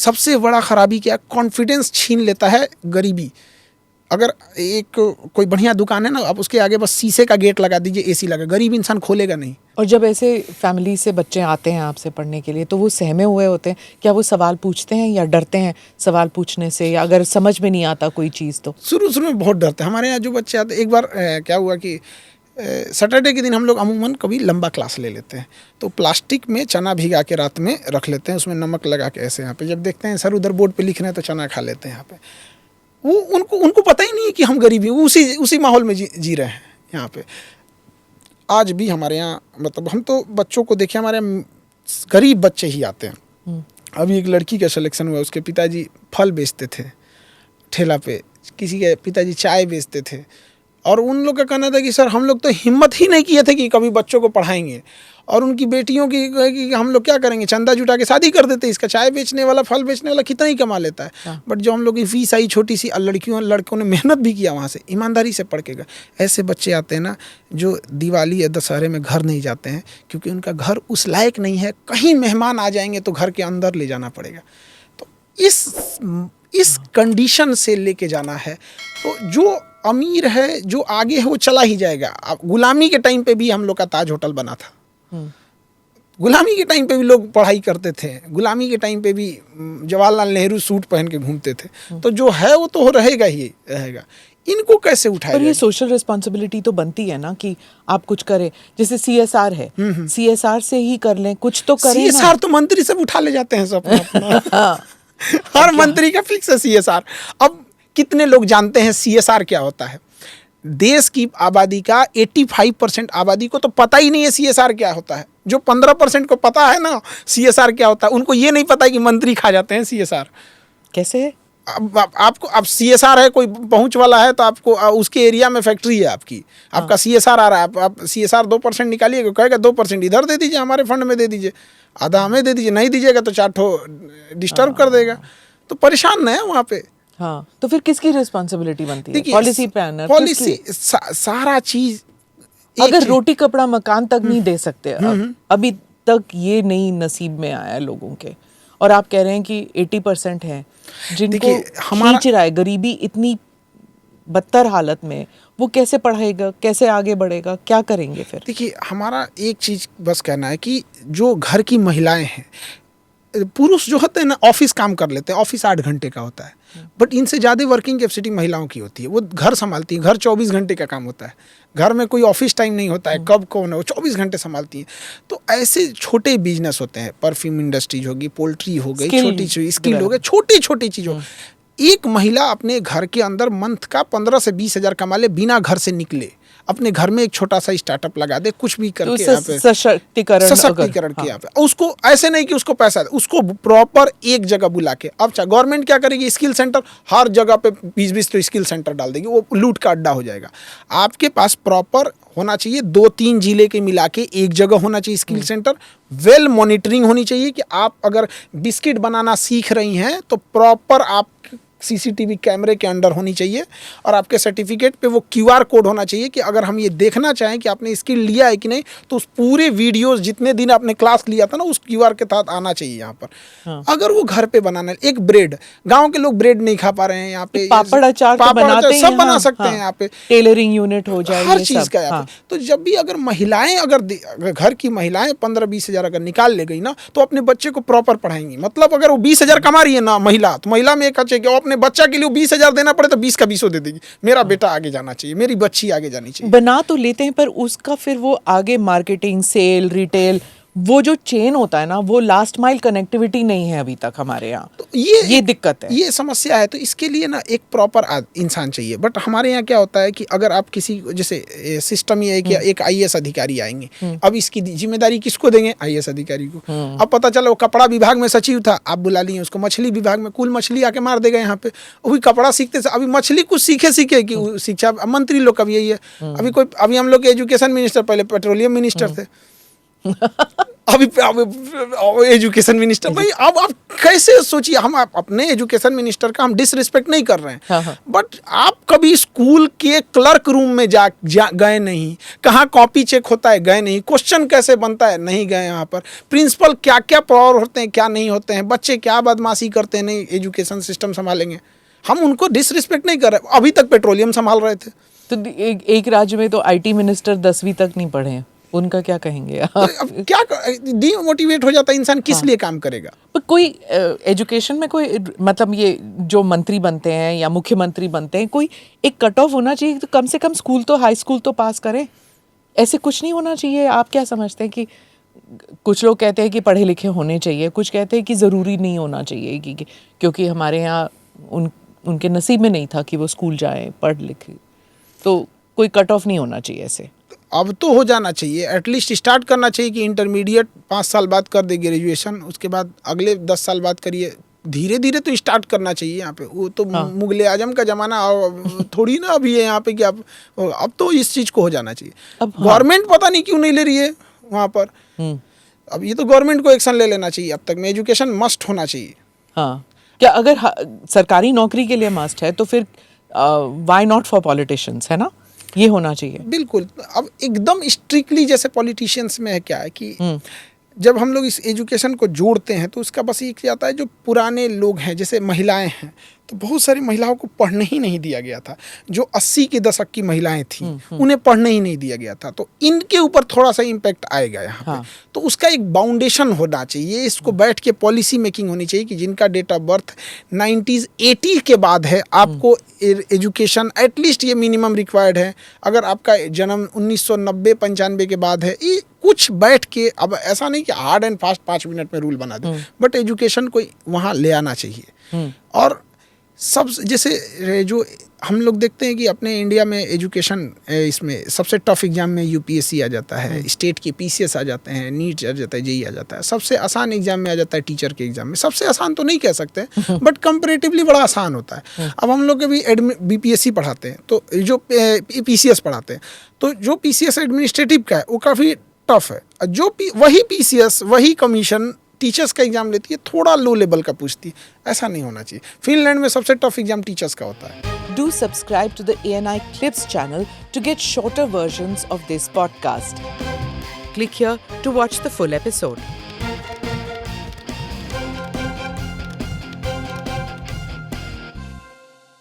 सबसे बड़ा खराबी क्या, कॉन्फिडेंस छीन लेता है गरीबी। अगर एक कोई बढ़िया दुकान है ना, आप उसके आगे बस शीशे का गेट लगा दीजिए, एसी लगा, गरीब इंसान खोलेगा नहीं। और जब ऐसे फैमिली से बच्चे आते हैं आपसे पढ़ने के लिए, तो वो सहमे हुए होते हैं, क्या वो सवाल पूछते हैं या डरते हैं सवाल पूछने से, या अगर समझ में नहीं आता कोई चीज़ तो? शुरू में बहुत डरते हैं। हमारे यहाँ जो बच्चे आते, एक बार क्या हुआ कि सैटरडे के दिन हम लोग अमूमन कभी लंबा क्लास ले लेते हैं, तो प्लास्टिक में चना भिगा के रात में रख लेते हैं, उसमें नमक लगा के ऐसे। यहाँ पे जब देखते हैं सर उधर बोर्ड पे लिख रहे हैं तो चना खा लेते हैं यहाँ पे। वो उनको पता ही नहीं है कि हम गरीबी, उसी माहौल में जी रहे हैं यहाँ पे। आज भी हमारे यहाँ मतलब हम तो बच्चों को देखे, हमारे यहाँ गरीब बच्चे ही आते हैं। अभी एक लड़की का सिलेक्शन हुआ, उसके पिताजी फल बेचते थे ठेला पे, किसी के पिताजी चाय बेचते थे, और उन लोग का कहना था कि सर हम लोग तो हिम्मत ही नहीं किए थे कि कभी बच्चों को पढ़ाएंगे, और उनकी बेटियों की कि हम लोग क्या करेंगे, चंदा जुटा के शादी कर देते। इसका चाय बेचने वाला, फल बेचने वाला कितना ही कमा लेता है। बट जो हम लोग की फीस आई छोटी सी, लड़कों ने मेहनत भी किया, वहाँ से ईमानदारी से पढ़ के गए। ऐसे बच्चे आते हैं ना जो दिवाली या दशहरे में घर नहीं जाते हैं, क्योंकि उनका घर उस लायक नहीं है। कहीं मेहमान आ जाएंगे तो घर के अंदर ले जाना पड़ेगा। तो इस कंडीशन से लेके जाना है। तो जो अमीर है, जो आगे है, वो चला ही जाएगा। अब गुलामी के टाइम पे भी हम लोग का ताज होटल बना था, गुलामी के टाइम पे भी लोग पढ़ाई करते थे, गुलामी के टाइम पे भी जवाहरलाल नेहरू सूट पहन के घूमते थे। तो जो है वो तो रहेगा ही रहेगा। इनको कैसे उठाया? पर ये सोशल रिस्पॉन्सिबिलिटी तो बनती है ना कि आप कुछ करें, जैसे CSR है, CSR से ही कर लें, कुछ तो करें। CSR तो मंत्री सब उठा ले जाते हैं सब अपना। हर मंत्री का फिक्स है CSR। अब कितने लोग जानते हैं CSR क्या होता है? देश की आबादी का 85% आबादी को तो पता ही नहीं है CSR क्या होता है। जो 15% को पता है ना CSR क्या होता है, उनको ये नहीं पता है कि मंत्री खा जाते हैं CSR। कैसे? अब CSR है, कोई पहुंच वाला है तो आपको उसके एरिया में फैक्ट्री है आपकी, आपका CSR आ रहा है, आप CSR 2% निकालिएगा, कहेगा 2% इधर दे दीजिए, हमारे फंड में दे दीजिए, आधा हमें दे दीजिए, नहीं दीजिएगा तो 4 ठो डिस्टर्ब कर देगा। तो परेशान न है वहाँ पे। हाँ, तो फिर किसकी रिस्पॉन्सिबिलिटी बनती है? पॉलिसी प्लानर, पॉलिसी, सारा चीज। अगर रोटी कपड़ा मकान तक नहीं दे सकते, अभी तक ये नहीं नसीब में आया लोगों के, और आप कह रहे हैं कि 80% है जिनको खींच रहा है गरीबी इतनी बदतर हालत में, वो कैसे पढ़ाएगा, कैसे आगे बढ़ेगा, क्या करेंगे फिर? देखिए, हमारा एक चीज बस कहना है कि जो घर की महिलाएं हैं, पुरुष जो होते हैं ना ऑफिस काम कर लेते हैं, ऑफिस 8 घंटे का होता है, बट इनसे ज़्यादा वर्किंग कैपेसिटी महिलाओं की होती है। वो घर संभालती हैं, घर 24 घंटे का काम होता है, घर में कोई ऑफिस टाइम नहीं होता है, कब कौन है, वो 24 घंटे संभालती हैं। तो ऐसे छोटे बिजनेस होते हैं, परफ्यूम इंडस्ट्रीज होगी, पोल्ट्री हो गई, छोटी छोटी स्किल हो गई, छोटी छोटी चीज़ों। एक महिला अपने घर के अंदर मंथ का 15 से 20 हज़ार कमा ले, बिना घर से निकले, अपने घर में एक छोटा सा स्टार्टअप लगा दे, कुछ भी करके यहाँ पे सशक्तिकरण के यहाँ पे। उसको ऐसे नहीं कि उसको पैसा दे, उसको प्रॉपर एक जगह बुला के। अब चाहे गवर्नमेंट क्या करेगी, स्किल सेंटर हर जगह पे 20-20 तो स्किल सेंटर डाल देगी, वो लूट का अड्डा हो जाएगा। आपके पास प्रॉपर होना चाहिए, 2-3 जिले के मिला के एक जगह होना चाहिए स्किल सेंटर। वेल मॉनिटरिंग होनी चाहिए कि आप अगर बिस्किट बनाना सीख रही हैं तो प्रॉपर आप CCTV कैमरे के अंडर होनी चाहिए, और आपके सर्टिफिकेट पे वो QR कोड होना चाहिए कि अगर हम ये देखना चाहें कि आपने स्किल लिया है कि नहीं, तो उस पूरे वीडियोस जितने दिन आपने क्लास लिया था ना, उस QR के तहत आना चाहिए यहाँ पर। हाँ। अगर वो घर पे बनाना, एक ब्रेड, गांव के लोग ब्रेड नहीं खा पा रहे हैं, यहाँ पे पापड़ अचार सब बना सकते हैं यहाँ पे, टेलरिंग यूनिट हो जाए, हर चीज का यहाँ पे। तो जब भी अगर महिलाएं, अगर घर की महिलाएं 15-20 हज़ार अगर निकाल ले गई ना, तो अपने बच्चे को प्रॉपर पढ़ाएंगी। मतलब अगर वो 20 हज़ार कमा रही है ना महिला, तो महिला में एक अच्छे अपने बच्चा के लिए 20 हज़ार देना पड़े तो 20 का 20 दे देगी। मेरा बेटा आगे जाना चाहिए, मेरी बच्ची आगे जानी चाहिए। बना तो लेते हैं, पर उसका फिर वो आगे मार्केटिंग, सेल, रिटेल, वो जो चेन होता है ना, वो लास्ट माइल कनेक्टिविटी नहीं है अभी तक हमारे यहाँ। तो ये दिक्कत है, ये समस्या है। तो इसके लिए ना एक प्रॉपर इंसान चाहिए। बट हमारे यहाँ क्या होता है कि अगर आप किसी, जैसे सिस्टम ये है कि एक IAS अधिकारी आएंगे, अब इसकी जिम्मेदारी किसको देंगे? IAS अधिकारी को। अब पता चला वो कपड़ा विभाग में सचिव था, आप बुला लिए उसको मछली विभाग में, कुल मछली आके मार देगा यहाँ पे। वही कपड़ा सीखते से अभी मछली कुछ सीखे कि शिक्षा मंत्री लोग का भी यही है। अभी हम लोग के एजुकेशन मिनिस्टर पहले पेट्रोलियम मिनिस्टर थे, अभी एजुकेशन मिनिस्टर भाई, अब आप कैसे सोचिए, हम अपने एजुकेशन मिनिस्टर का हम डिसरिस्पेक्ट नहीं कर रहे हैं, बट आप कभी स्कूल के क्लर्क रूम में जा गए नहीं, कहाँ कॉपी चेक होता है गए नहीं, क्वेश्चन कैसे बनता है नहीं गए, यहाँ पर प्रिंसिपल क्या क्या पावर होते हैं क्या नहीं होते हैं, बच्चे क्या बदमाशी करते हैं नहीं एजुकेशन सिस्टम संभालेंगे, हम उनको डिसरिस्पेक्ट नहीं कर रहे। अभी तक पेट्रोलियम संभाल रहे थे, तो एक राज्य में तो आईटी मिनिस्टर 10वीं तक नहीं पढ़े हैं, उनका क्या कहेंगे आप? तो अब क्या डीमोटिवेट हो जाता है इंसान, किस लिए काम करेगा? पर कोई एजुकेशन में कोई मतलब ये जो मंत्री बनते हैं या मुख्यमंत्री बनते हैं, कोई एक कट ऑफ होना चाहिए, तो कम से कम स्कूल तो हाई स्कूल तो पास करें, ऐसे कुछ नहीं होना चाहिए? आप क्या समझते हैं कि कुछ लोग कहते हैं कि पढ़े लिखे होने चाहिए, कुछ कहते हैं कि ज़रूरी नहीं होना चाहिए कि क्योंकि हमारे यहाँ उनके नसीब में नहीं था कि वो स्कूल जाएं पढ़ लिखे, तो कोई कट ऑफ नहीं होना चाहिए ऐसे? अब तो हो जाना चाहिए, एटलीस्ट स्टार्ट करना चाहिए कि इंटरमीडिएट 5 साल बाद कर दे ग्रेजुएशन, उसके बाद अगले 10 साल बाद करिए, धीरे धीरे तो स्टार्ट करना चाहिए यहाँ पे। वो तो मुगले आजम का ज़माना थोड़ी ना अभी है यहाँ पे कि अब तो इस चीज़ को हो जाना चाहिए। गवर्नमेंट पता नहीं क्यों नहीं ले रही है वहाँ पर, अब ये तो गवर्नमेंट को एक्शन ले लेना चाहिए। अब तक में एजुकेशन मस्ट होना चाहिए। हाँ, क्या अगर सरकारी नौकरी के लिए मस्ट है तो फिर व्हाई नॉट फॉर पॉलिटिशियंस, है ना, ये होना चाहिए। बिल्कुल। अब एकदम स्ट्रिक्टली जैसे पॉलिटिशियंस में है क्या है कि जब हम लोग इस एजुकेशन को जोड़ते हैं तो उसका बस ये जाता है जो पुराने लोग हैं, जैसे महिलाएं हैं, तो बहुत सारी महिलाओं को पढ़ने ही नहीं दिया गया था। जो 80 के दशक की महिलाएं थीं उन्हें पढ़ने ही नहीं दिया गया था, तो इनके ऊपर थोड़ा सा इम्पैक्ट आएगा यहाँ पे। तो उसका एक बाउंडेशन होना चाहिए, इसको बैठ के पॉलिसी मेकिंग होनी चाहिए कि जिनका डेट ऑफ बर्थ 90s 80 के बाद है, आपको एजुकेशन एटलीस्ट ये मिनिमम रिक्वायर्ड है। अगर आपका जन्म 1990-95 के बाद है, ये कुछ बैठ के, अब ऐसा नहीं कि हार्ड एंड फास्ट 5 मिनट में रूल बना दे, बट एजुकेशन को वहाँ ले आना चाहिए। और सब जैसे जो हम लोग देखते हैं कि अपने इंडिया में एजुकेशन, इसमें सबसे टफ एग्जाम में यूपीएससी आ जाता है, स्टेट के पीसीएस आ जाते हैं, नीट आ जाता है, जेईई आ जाता है। सबसे आसान एग्जाम में आ जाता है टीचर के एग्जाम में। सबसे आसान तो नहीं कह सकते बट कंपैरेटिवली बड़ा आसान होता है। अब हम लोग भी बीपीएससी पढ़ाते हैं, तो जो पीसीएस पढ़ाते हैं, तो जो पीसीएस एडमिनिस्ट्रेटिव का है वो काफ़ी टफ है। जो वही पीसीएस वही कमीशन टीचर्स का एग्जाम लेती है, थोड़ा लो लेवल का पूछती है। ऐसा नहीं होना चाहिए। फिनलैंड में सबसे टफ एग्जाम टीचर्स का होता है। Do subscribe to the ANI Clips channel to get shorter versions of this podcast. Click here to watch the full episode.